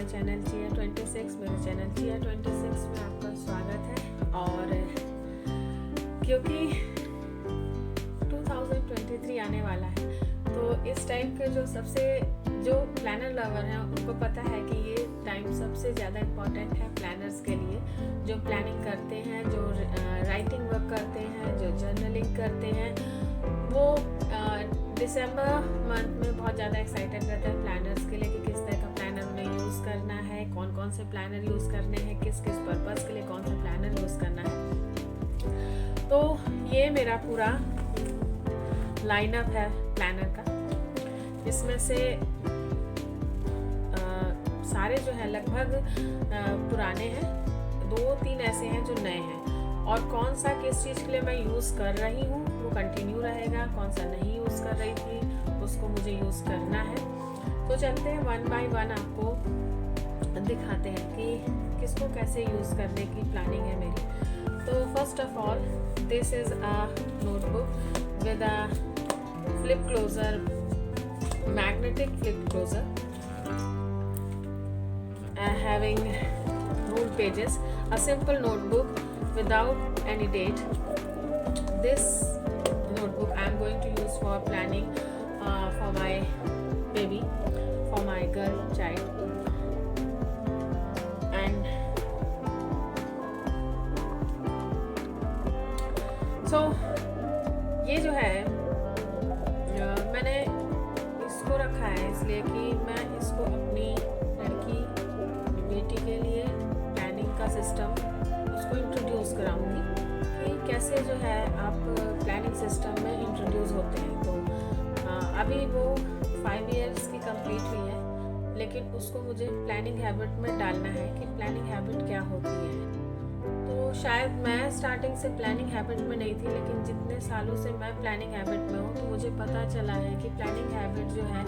My channel जिया 26। मेरे channel जिया 26 में आपका स्वागत है। और क्योंकि 2023 आने वाला है, तो इस टाइम के जो प्लानर लवर हैं उनको पता है कि ये टाइम सबसे ज़्यादा इम्पॉर्टेंट है प्लानर्स के लिए। जो प्लानिंग करते हैं, जो राइटिंग वर्क करते हैं, जो जर्नलिंग करते हैं, वो दिसंबर मंथ में बहुत ज़्यादा एक्साइटेड रहता है प्लानर्स के लिए कि किस तरह का प्लानर उन्हें यूज़ करना है, कौन कौन से प्लानर यूज़ करने हैं, किस किस पर्पज़ के लिए कौन सा प्लानर यूज़ करना है। तो ये मेरा पूरा लाइनअप है प्लानर का। इसमें से सारे जो है लगभग पुराने हैं, 2-3 ऐसे हैं जो नए हैं। और कौन सा किस चीज़ के लिए मैं यूज़ कर रही हूँ वो कंटिन्यू रहेगा, कौन सा नहीं यूज़ कर रही थी उसको मुझे यूज़ करना है। तो चलते हैं 1 बाय 1 आपको दिखाते हैं कि किसको कैसे यूज़ करने की प्लानिंग है मेरी। तो first of all this is a notebook with a flip closure, magnetic flip closer, having ruled pages, a simple notebook without any date. This notebook I am going to use for planning for my baby, for my girl child. And so ये जो है मैंने इसको रखा है इसलिए कि मैं इसको अपनी लड़की बेटी के लिए प्लानिंग का सिस्टम उसको इंट्रोड्यूस कराऊंगी कि कैसे जो है आप प्लानिंग सिस्टम में इंट्रोड्यूस होते हैं। तो अभी वो 5 इयर्स की कंप्लीट हुई है, लेकिन उसको मुझे प्लानिंग हैबिट में डालना है कि प्लानिंग हैबिट क्या होती है। तो शायद मैं स्टार्टिंग से प्लानिंग हैबिट में नहीं थी, लेकिन जितने सालों से मैं प्लानिंग हैबिट में हूँ तो मुझे पता चला है कि प्लानिंग हैबिट जो है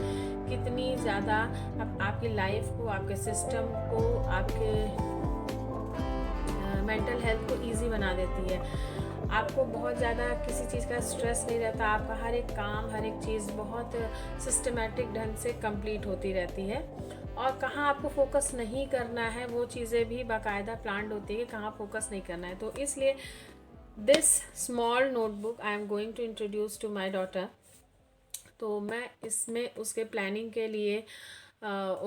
कितनी ज़्यादा आपकी लाइफ को, आपके सिस्टम को, आपके मेंटल हेल्थ को इजी बना देती है। आपको बहुत ज़्यादा किसी चीज़ का स्ट्रेस नहीं रहता, आपका हर एक काम, हर एक चीज़ बहुत सिस्टमेटिक ढंग से कंप्लीट होती रहती है। और कहाँ आपको फोकस नहीं करना है वो चीज़ें भी बाकायदा प्लान्ड होती है कि कहाँ फोकस नहीं करना है। तो इसलिए this small notebook I am going to introduce to my daughter. तो मैं इसमें उसके प्लानिंग के लिए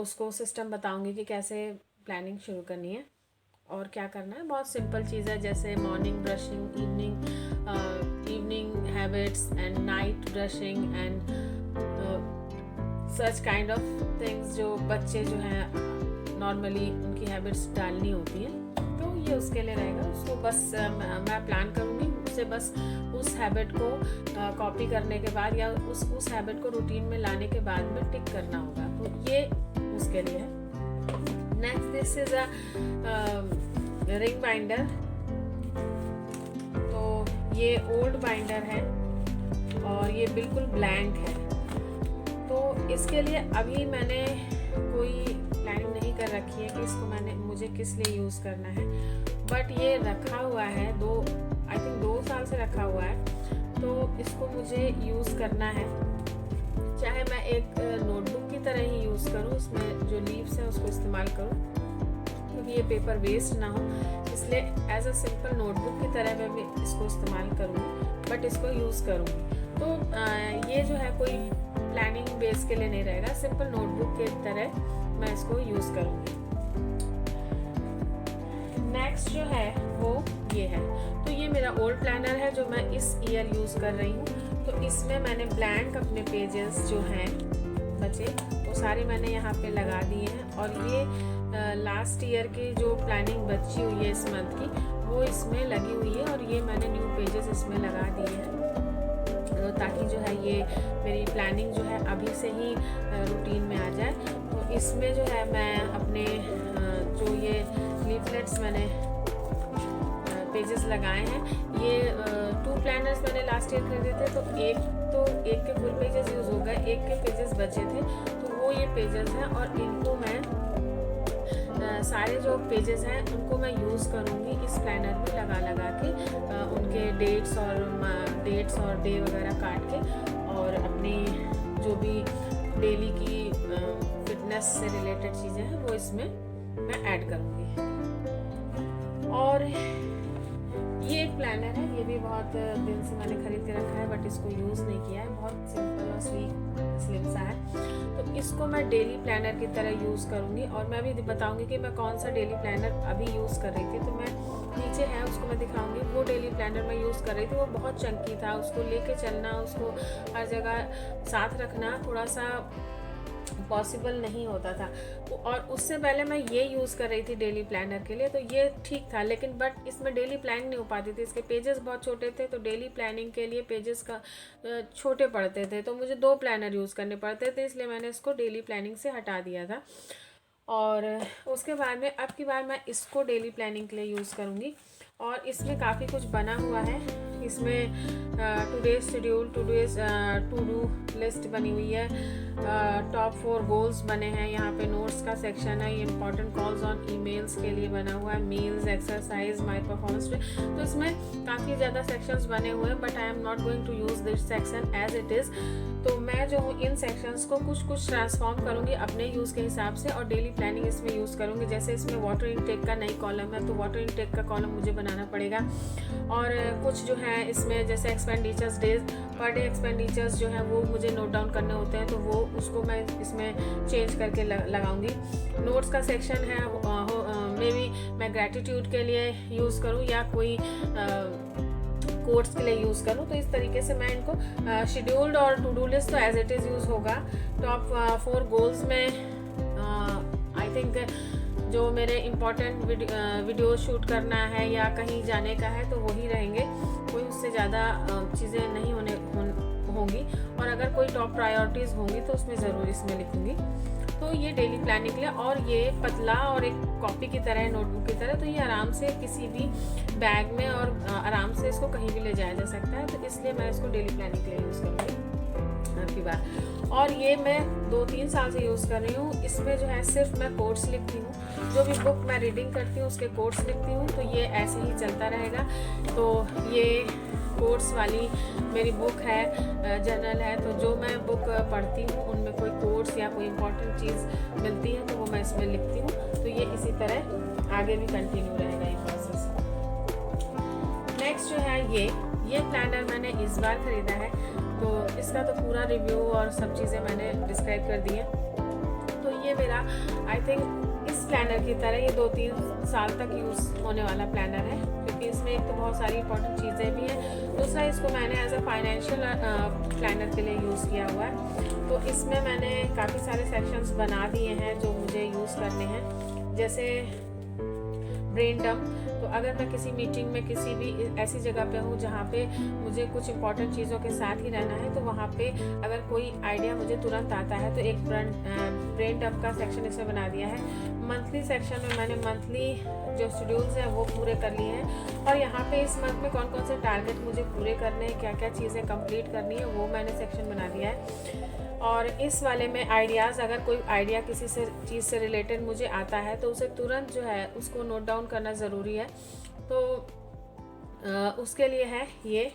उसको सिस्टम बताऊंगी कि कैसे प्लानिंग शुरू करनी है और क्या करना है। बहुत सिंपल चीज़ है, जैसे morning brushing, evening habits and night brushing and such kind of things जो बच्चे जो हैं नॉर्मली उनकी हैबिट्स डालनी होती हैं। तो ये उसके लिए रहेगा। उसको बस मैं प्लान करूँगी, उसे बस उस हैबिट को कॉपी करने के बाद या उस हैबिट को रूटीन में लाने के बाद में टिक करना होगा। तो ये उसके लिए है। Next this is a ring binder. तो ये ओल्ड बाइंडर है और ये बिल्कुल ब्लैंक है। तो इसके लिए अभी मैंने कोई प्लानिंग नहीं कर रखी है कि इसको मुझे किस लिए यूज़ करना है, बट ये रखा हुआ है आई थिंक 2 साल से रखा हुआ है। तो इसको मुझे यूज़ करना है, चाहे मैं एक नोटबुक की तरह ही यूज़ करूँ, उसमें जो लीव्स हैं उसको इस्तेमाल करूँ क्योंकि ये पेपर वेस्ट ना हो, इसलिए एज अ सिंपल नोटबुक की तरह मैं भी इसको इस्तेमाल करूँगी, बट इसको यूज़ करूँगी। तो ये जो है कोई प्लानिंग बेस के लिए नहीं रहेगा, सिंपल नोटबुक के तरह मैं इसको यूज़ करूँगी। नेक्स्ट जो है वो ये है। तो ये मेरा ओल्ड प्लानर है जो मैं इस ईयर यूज़ कर रही हूँ। तो इसमें मैंने ब्लैंक अपने पेजेस जो हैं बचे वो सारे मैंने यहाँ पे लगा दिए हैं। और ये लास्ट ईयर की जो प्लानिंग बची हुई है इस मंथ की वो इसमें लगी हुई है, और ये मैंने न्यू पेजेस इसमें लगा दिए हैं ताकि जो है ये मेरी प्लानिंग जो है अभी से ही रूटीन में आ जाए। तो इसमें जो है मैं अपने जो ये लीफलेट्स मैंने पेजेस लगाए हैं, ये 2 प्लानर्स मैंने लास्ट ईयर खरीदे थे। तो एक के फुल पेजेस यूज़ हो गए, एक के पेजेस बचे थे, तो वो ये पेजेस हैं। और इनको मैं सारे जो पेजेस हैं उनको मैं यूज़ करूँगी इस प्लानर में लगा के, उनके डेट्स और डे वगैरह काट के, और अपनी जो भी डेली की फिटनेस से रिलेटेड चीज़ें हैं वो इसमें मैं ऐड करूँगी। और ये एक प्लानर है, ये भी बहुत दिन से मैंने खरीद के रखा है बट इसको यूज़ नहीं किया है, बहुत सिंपल और स्लिम सा है। तो इसको मैं डेली प्लानर की तरह यूज़ करूँगी और मैं भी बताऊँगी कि मैं कौन सा डेली प्लानर अभी यूज़ कर रही थी। तो मैं नीचे है उसको मैं दिखाऊंगी, वो डेली प्लानर मैं यूज़ कर रही थी, वो बहुत चंकी था, उसको लेके चलना, उसको हर जगह साथ रखना थोड़ा सा पॉसिबल नहीं होता था। और उससे पहले मैं ये यूज़ कर रही थी डेली प्लानर के लिए, तो ये ठीक था, लेकिन बट इसमें डेली प्लानिंग नहीं हो पाती थी, इसके पेजेस बहुत छोटे थे, तो डेली प्लानिंग के लिए पेजेस का छोटे पड़ते थे, तो मुझे 2 प्लानर यूज़ करने पड़ते थे, इसलिए मैंने इसको डेली प्लानिंग से हटा दिया था। और उसके बाद में अब की बार मैं इसको डेली प्लानिंग के लिए यूज़ करूँगी। और इसमें काफ़ी कुछ बना हुआ है, इसमें today's schedule, today's to do list बनी हुई है, टॉप 4 गोल्स बने हैं, यहाँ पे नोट्स का सेक्शन है, ये इंपॉर्टेंट कॉल्स ऑन ईमेल्स के लिए बना हुआ है, मील्स, एक्सरसाइज, माय परफॉर्मेंस। तो इसमें काफ़ी ज़्यादा सेक्शंस बने हुए हैं, but I am not going to use this section as it is. तो मैं जो हूँ इन सेक्शंस को कुछ ट्रांसफॉर्म करूँगी अपने यूज़ के हिसाब से और डेली प्लानिंग इसमें यूज़ करूँगी। जैसे इसमें वाटर इनटेक का नई कॉलम है, तो वाटर इनटेक का कॉलम मुझे बनाना पड़ेगा। और कुछ जो है इसमें जैसे expenditures, days per day expenditures जो है वो मुझे नोट डाउन करने होते हैं, तो वो उसको मैं इसमें चेंज करके लगाऊंगी। नोट्स का सेक्शन है, मे बी मैं ग्रैटिट्यूड के लिए यूज़ करूँ या कोई कोर्स के लिए यूज़ करूँ। तो इस तरीके से मैं इनको शेड्यूल्ड और टू डू लिस्ट तो एज इट इज़ यूज़ होगा। टॉप 4 गोल्स में आई थिंक जो मेरे इम्पोर्टेंट वीडियो शूट करना है या कहीं जाने का है तो वही रहेंगे, कोई उससे ज़्यादा चीज़ें नहीं होंगी। और अगर कोई टॉप प्रायोरिटीज़ होंगी तो उसमें ज़रूर इसमें लिखूँगी। तो ये डेली प्लानिंग के लिए, और ये पतला और एक कॉपी की तरह है, नोटबुक की तरह, तो ये आराम से किसी भी बैग में और आराम से इसको कहीं भी ले जाया जा सकता है। तो इसलिए मैं इसको डेली प्लानिंग के लिए यूज़ करूँगी आपकी बार। और ये मैं 2-3 साल से यूज़ कर रही हूँ। इसमें जो है सिर्फ मैं कोट्स लिखती हूँ, जो भी बुक मैं रीडिंग करती हूँ उसके कोट्स लिखती हूँ, तो ये ऐसे ही चलता रहेगा। तो ये कोट्स वाली मेरी बुक है, जर्नल है, तो जो मैं बुक पढ़ती हूँ उनमें कोई कोट्स या कोई इम्पोर्टेंट चीज़ मिलती है तो वो मैं इसमें लिखती हूँ। तो ये इसी तरह आगे भी कंटिन्यू रहेगा ये प्रोसेस। नेक्स्ट जो है ये प्लानर मैंने इस बार ख़रीदा है, तो इसका तो पूरा रिव्यू और सब चीज़ें मैंने डिस्क्राइब कर दी है। तो ये मेरा आई थिंक इस प्लानर की तरह ये 2-3 साल तक यूज़ होने वाला प्लानर है, क्योंकि इसमें एक तो बहुत सारी इंपॉर्टेंट चीज़ें भी हैं, दूसरा इसको मैंने एज अ फाइनेंशियल प्लानर के लिए यूज़ किया हुआ है। तो इसमें मैंने काफ़ी सारे सेक्शंस बना दिए हैं जो मुझे यूज़ करने हैं, जैसे ब्रेन डंप। तो अगर मैं किसी मीटिंग में किसी भी ऐसी जगह पे हूँ जहाँ पे मुझे कुछ इंपॉर्टेंट चीज़ों के साथ ही रहना है, तो वहाँ पे अगर कोई आइडिया मुझे तुरंत आता है तो एक ब्रेन डंप का सेक्शन इसमें बना दिया है। मंथली सेक्शन में मैंने मंथली जो शेड्यूल्स हैं वो पूरे कर लिए हैं, और यहाँ पे इस मंथ में कौन कौन से टारगेट मुझे पूरे करने हैं, क्या क्या चीज़ें कंप्लीट करनी है, वो मैंने सेक्शन बना दिया है। और इस वाले में आइडियाज़, अगर कोई आइडिया किसी से चीज़ से रिलेटेड मुझे आता है तो उसे तुरंत जो है उसको नोट डाउन करना ज़रूरी है, तो उसके लिए है ये।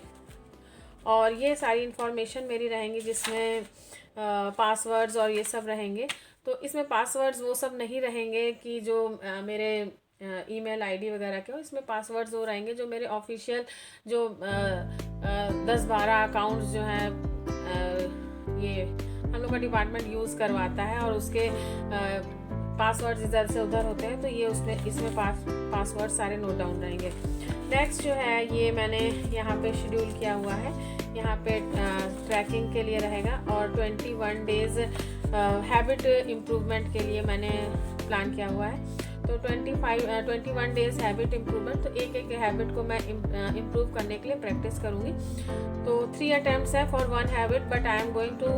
और ये सारी इन्फॉर्मेशन मेरी रहेंगी जिसमें पासवर्ड्स और ये सब रहेंगे। तो इसमें पासवर्ड्स वो सब नहीं रहेंगे कि जो मेरे ईमेल आईडी वगैरह के हो, इसमें पासवर्ड्स वो रहेंगे जो मेरे ऑफिशियल जो 10-12 अकाउंट्स जो हैं ये हम लोग का डिपार्टमेंट यूज़ करवाता है, और उसके पासवर्ड्स इधर से उधर होते हैं, तो ये इसमें पासवर्ड सारे नोट डाउन रहेंगे। नेक्स्ट जो है ये मैंने यहाँ पे शेड्यूल किया हुआ है, यहाँ पे ट्रैकिंग के लिए रहेगा, और 21 डेज़ हैबिट इम्प्रूवमेंट के लिए मैंने प्लान किया हुआ है। तो 21 डेज़ हैबिट इम्प्रूवमेंट, तो एक हैबिट को मैं इम्प्रूव करने के लिए प्रैक्टिस करूँगी। तो 3 अटैम्प्ट्स है for 1 habit, but I am going to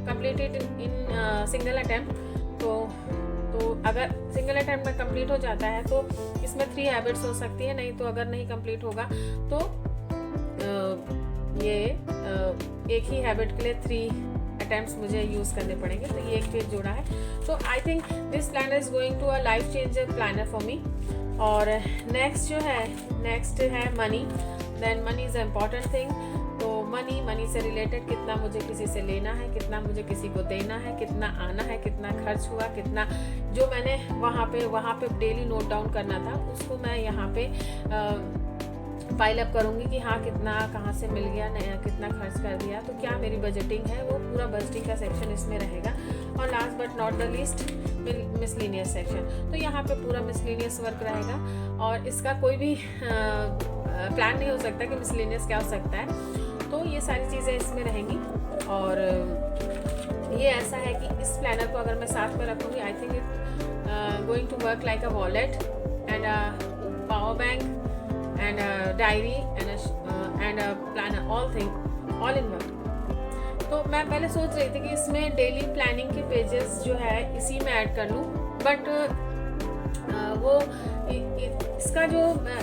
complete it in single attempt. तो अगर सिंगल अटैम्प्ट में कंप्लीट हो जाता है तो इसमें 3 हैबिट्स हो सकती है, नहीं तो अगर नहीं कंप्लीट होगा तो ये एक ही हैबिट के लिए 3 अटैम्प्ट्स मुझे यूज़ करने पड़ेंगे। तो ये एक पेज जोड़ा है। तो I think this planner is going to a life changer planner for me. और नेक्स्ट है money. Then money is a important thing. तो मनी से रिलेटेड कितना मुझे किसी से लेना है, कितना मुझे किसी को देना है, कितना आना है, कितना खर्च हुआ, कितना जो मैंने वहाँ पे डेली नोट डाउन करना था उसको मैं यहाँ पे फाइल अप करूँगी कि हाँ कितना कहाँ से मिल गया, नया कितना खर्च कर दिया, तो क्या मेरी बजटिंग है, वो पूरा बजटिंग का सेक्शन इसमें रहेगा। और last but not the least miscellaneous section, तो यहाँ पे पूरा मिसलिनियस वर्क रहेगा और इसका कोई भी प्लान नहीं हो सकता कि मिसलिनियस क्या हो सकता है। तो ये सारी चीज़ें इसमें रहेंगी और ये ऐसा है कि इस प्लानर को अगर मैं साथ में रखूँगी, I think it going to work like a wallet and power bank and a diary and a planner, all in one। तो मैं पहले सोच रही थी कि इसमें डेली प्लानिंग के पेजेस जो है इसी में ऐड कर लूँ, बट वो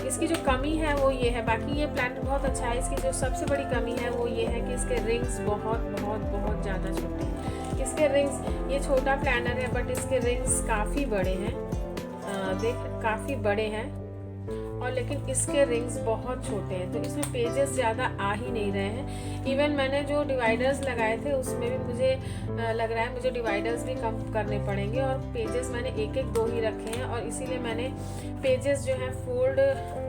इसकी जो कमी है वो ये है, बाकी ये प्लानर बहुत अच्छा है, इसकी जो सबसे बड़ी कमी है वो ये है कि इसके रिंग्स बहुत ज़्यादा छोटे हैं। इसके रिंग्स, ये छोटा प्लानर है बट इसके रिंग्स काफ़ी बड़े हैं, काफ़ी बड़े हैं और लेकिन इसके रिंग्स बहुत छोटे हैं, तो इसमें पेजेस ज़्यादा आ ही नहीं रहे हैं। इवन मैंने जो डिवाइडर्स लगाए थे उसमें भी मुझे लग रहा है मुझे डिवाइडर्स भी कम करने पड़ेंगे और पेजेस मैंने एक दो ही रखे हैं और इसीलिए मैंने पेजेस जो है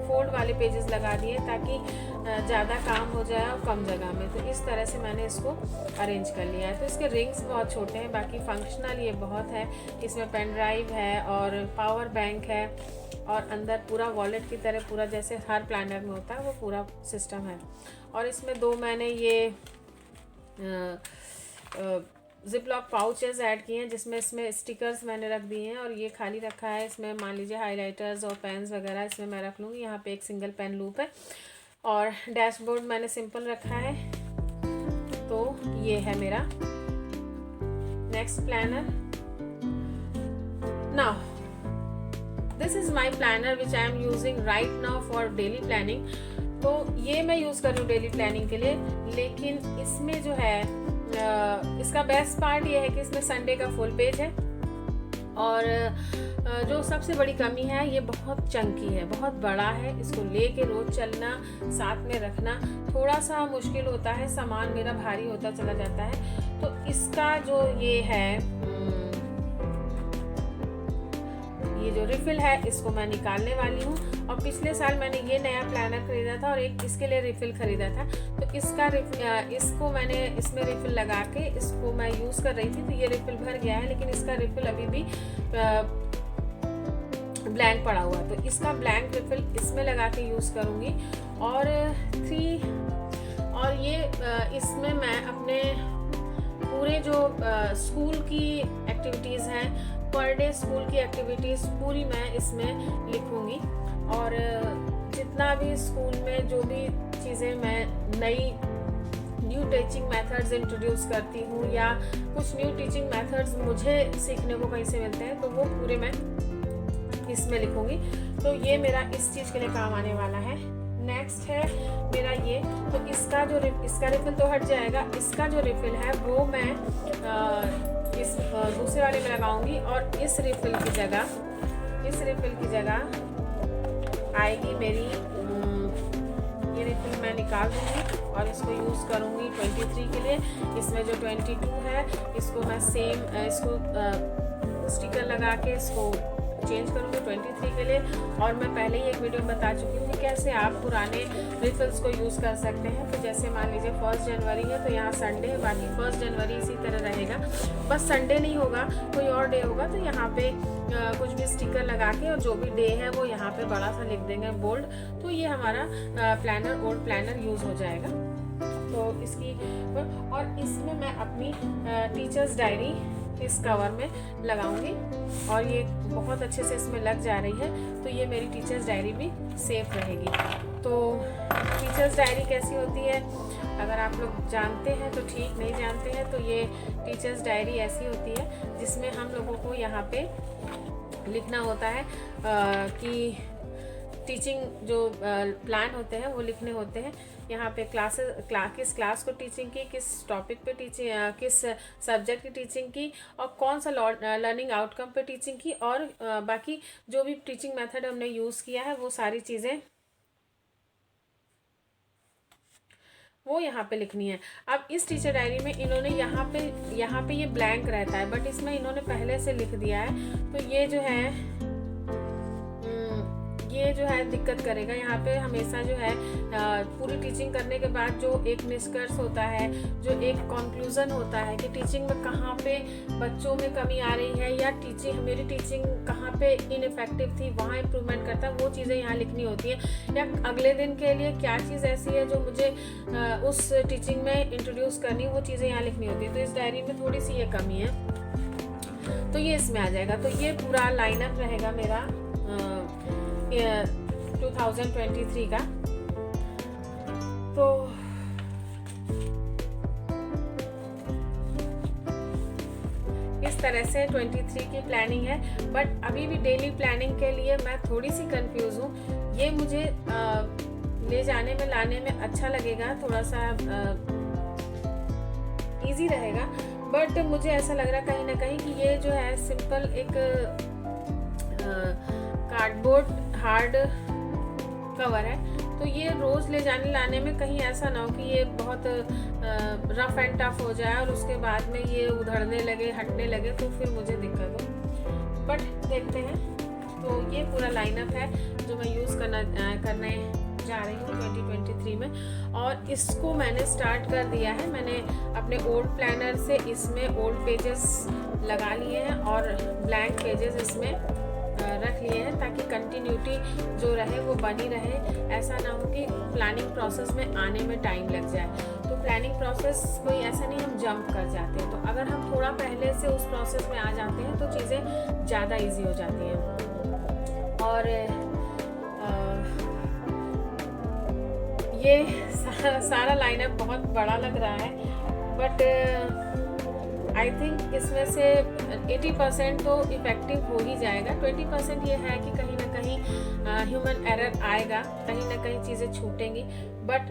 फोल्ड वाले पेजेस लगा दिए ताकि ज़्यादा काम हो जाए और कम जगह में। तो इस तरह से मैंने इसको अरेंज कर लिया है। तो इसके रिंग्स बहुत छोटे हैं, बाकी फंक्शनल ये बहुत है। इसमें पेन ड्राइव है और पावर बैंक है और अंदर पूरा वॉलेट की तरह पूरा जैसे हर प्लानर में होता है वो पूरा सिस्टम है। और इसमें दो मैंने ये जिप लॉक पाउचेस ऐड किए हैं जिसमें इसमें स्टिकर्स मैंने रख दिए हैं और ये खाली रखा है। इसमें मान लीजिए हाइलाइटर्स और पेन्स वगैरह इसमें मैं रख लूँगी। यहाँ पे एक सिंगल पेन लूप है और डैशबोर्ड मैंने सिंपल रखा है। तो ये है मेरा next planner. Now this is my planner which I am using right now for daily planning. तो ये मैं यूज़ कर रही हूँ डेली प्लानिंग के लिए, लेकिन इसमें जो है इसका बेस्ट पार्ट ये है कि इसमें संडे का फुल पेज है और जो सबसे बड़ी कमी है ये बहुत चंकी है, बहुत बड़ा है। इसको लेके रोज़ चलना, साथ में रखना थोड़ा सा मुश्किल होता है, सामान मेरा भारी होता चला जाता है। तो इसका जो ये है ये जो रिफिल है इसको मैं निकालने वाली हूँ। और पिछले साल मैंने ये नया प्लानर खरीदा था और एक इसके लिए रिफिल खरीदा था। तो इसको मैंने इसमें रिफिल लगा के इसको मैं यूज़ कर रही थी, तो ये रिफिल भर गया है, लेकिन इसका रिफिल अभी भी ब्लैंक पड़ा हुआ। तो इसका ब्लैंक रिफिल इसमें लगा के यूज़ करूँगी। और ये इसमें मैं अपने पूरे जो स्कूल की एक्टिविटीज़ हैं, पर डे स्कूल की एक्टिविटीज़ पूरी मैं इसमें लिखूँगी। और जितना भी स्कूल में जो भी चीज़ें मैं न्यू टीचिंग मेथड्स इंट्रोड्यूस करती हूँ या कुछ न्यू टीचिंग मेथड्स मुझे सीखने को कहीं से मिलते हैं, तो वो पूरे मैं इसमें लिखूँगी। तो ये मेरा इस चीज़ के लिए काम आने वाला है। नेक्स्ट है मेरा ये, तो इसका रिफिल तो हट जाएगा। इसका जो रिफिल है वो मैं इस दूसरे वाले में लगाऊंगी और इस रिफिल की जगह आएगी मेरी ये रिफिल मैं निकाल दूंगी और इसको यूज़ करूंगी 23 के लिए। इसमें जो 22 है इसको मैं इसको स्टिकर लगा के इसको चेंज करूँगी 23 के लिए। और मैं पहले ही एक वीडियो में बता चुकी हूँ कि कैसे आप पुराने रिफिल्स को यूज़ कर सकते हैं। तो जैसे मान लीजिए 1 जनवरी है तो यहाँ संडे है, बाकी 1 जनवरी इसी तरह रहेगा, बस संडे नहीं होगा, कोई और डे होगा तो यहाँ पे कुछ भी स्टिकर लगा के और जो भी डे है वो यहाँ पे बड़ा सा लिख देंगे बोल्ड। तो ये हमारा ओल्ड प्लानर यूज़ हो जाएगा। तो और इसमें मैं अपनी टीचर्स डायरी इस कवर में लगाऊंगी और ये बहुत अच्छे से इसमें लग जा रही है। तो ये मेरी टीचर्स डायरी भी सेफ रहेगी। तो टीचर्स डायरी कैसी होती है, अगर आप लोग जानते हैं तो ठीक, नहीं जानते हैं तो ये टीचर्स डायरी ऐसी होती है जिसमें हम लोगों को यहाँ पे लिखना होता है कि टीचिंग जो प्लान होते हैं वो लिखने होते हैं। यहाँ पे किस क्लास को टीचिंग की, किस टॉपिक पे टीचिंग, किस सब्जेक्ट की टीचिंग की और कौन सा लर्निंग आउटकम पे टीचिंग की और बाकी जो भी टीचिंग मेथड हमने यूज़ किया है वो सारी चीज़ें वो यहाँ पे लिखनी है। अब इस टीचर डायरी में इन्होंने यहाँ पे ये ब्लैंक रहता है, बट इसमें इन्होंने पहले से लिख दिया है, तो ये जो है दिक्कत करेगा। यहाँ पे हमेशा जो है पूरी टीचिंग करने के बाद जो एक निष्कर्ष होता है, जो एक कंक्लूजन होता है कि टीचिंग में कहाँ पे बच्चों में कमी आ रही है, या मेरी टीचिंग कहाँ पे इनइफेक्टिव थी, वहाँ इम्प्रूवमेंट करता है, वो चीज़ें यहाँ लिखनी होती हैं। या अगले दिन के लिए क्या चीज़ ऐसी है जो मुझे उस टीचिंग में इंट्रोड्यूस करनी, वो चीज़ें यहाँ लिखनी होती है। तो इस डायरी में थोड़ी सी ये कमी है, तो ये इसमें आ जाएगा। तो ये पूरा लाइनअप रहेगा मेरा 2023 का। तो इस तरह से 23 की प्लानिंग है, बट अभी भी डेली प्लानिंग के लिए मैं थोड़ी सी कंफ्यूज हूँ। ये मुझे ले जाने में लाने में अच्छा लगेगा, थोड़ा सा इजी रहेगा, बट मुझे ऐसा लग रहा है कहीं ना कहीं कि ये जो है सिंपल एक कार्डबोर्ड हार्ड कवर है, तो ये रोज़ ले जाने लाने में कहीं ऐसा ना हो कि ये बहुत रफ एंड टफ हो जाए और उसके बाद में ये उधड़ने लगे, हटने लगे, तो फिर मुझे दिक्कत हो। बट देखते हैं। तो ये पूरा लाइनअप है जो मैं यूज़ करने जा रही हूँ 2023 में, और इसको मैंने स्टार्ट कर दिया है। मैंने अपने ओल्ड प्लानर से इसमें ओल्ड पेजेस लगा लिए हैं और ब्लैंक पेजेस इसमें रख लिए हैं, ताकि कंटिन्यूटी जो रहे वो बनी रहे। ऐसा ना हो कि प्लानिंग प्रोसेस में आने में टाइम लग जाए। तो प्लानिंग प्रोसेस कोई ऐसा नहीं हम जंप कर जाते हैं, तो अगर हम थोड़ा पहले से उस प्रोसेस में आ जाते हैं तो चीज़ें ज़्यादा इजी हो जाती हैं। और ये सारा लाइनअप बहुत बड़ा लग रहा है, बट आई थिंक इसमें से 80% तो इफ़ेक्टिव हो ही जाएगा। 20% ये है कि कहीं ना कहीं ह्यूमन एरर आएगा, कहीं ना कहीं चीज़ें छूटेंगी, बट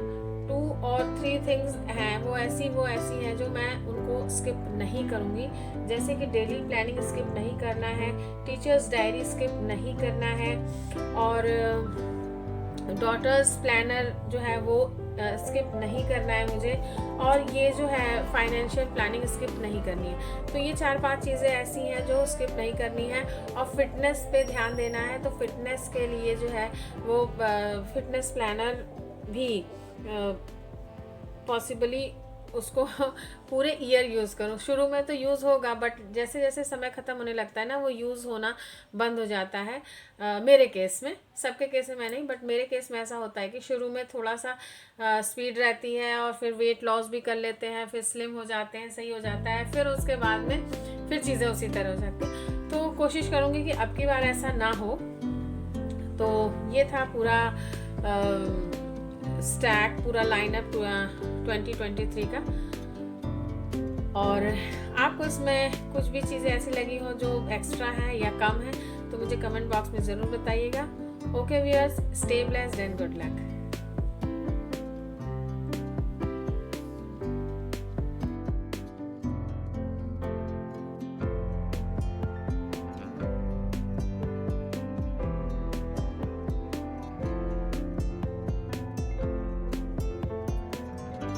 2 और 3 थिंग्स हैं वो ऐसी हैं जो मैं उनको स्किप नहीं करूँगी। जैसे कि डेली प्लानिंग स्किप नहीं करना है, टीचर्स डायरी स्किप नहीं करना है, और डॉटर्स प्लानर जो है वो स्किप नहीं करना है मुझे, और ये जो है फाइनेंशियल प्लानिंग स्किप नहीं करनी है। तो ये 4-5 चीज़ें ऐसी हैं जो स्किप नहीं करनी है। और फिटनेस पे ध्यान देना है, तो फिटनेस के लिए जो है वो फिटनेस प्लानर भी पॉसिबली उसको पूरे ईयर यूज़ करूँ। शुरू में तो यूज़ होगा, बट जैसे जैसे समय ख़त्म होने लगता है ना, वो यूज़ होना बंद हो जाता है। मेरे केस में, सबके केस में नहीं, बट मेरे केस में ऐसा होता है कि शुरू में थोड़ा सा स्पीड रहती है, और फिर वेट लॉस भी कर लेते हैं, फिर स्लिम हो जाते हैं, सही हो जाता है, फिर उसके बाद में फिर चीज़ें उसी तरह हो जाती हैं। तो कोशिश करूँगी कि अब की बार ऐसा ना हो। तो ये था पूरा स्टैक, पूरा लाइनअप 2023 का। और आपको इसमें कुछ भी चीज़ें ऐसी लगी हो जो एक्स्ट्रा है या कम है, तो मुझे कमेंट बॉक्स में ज़रूर बताइएगा। Okay viewers, stay blessed and good luck.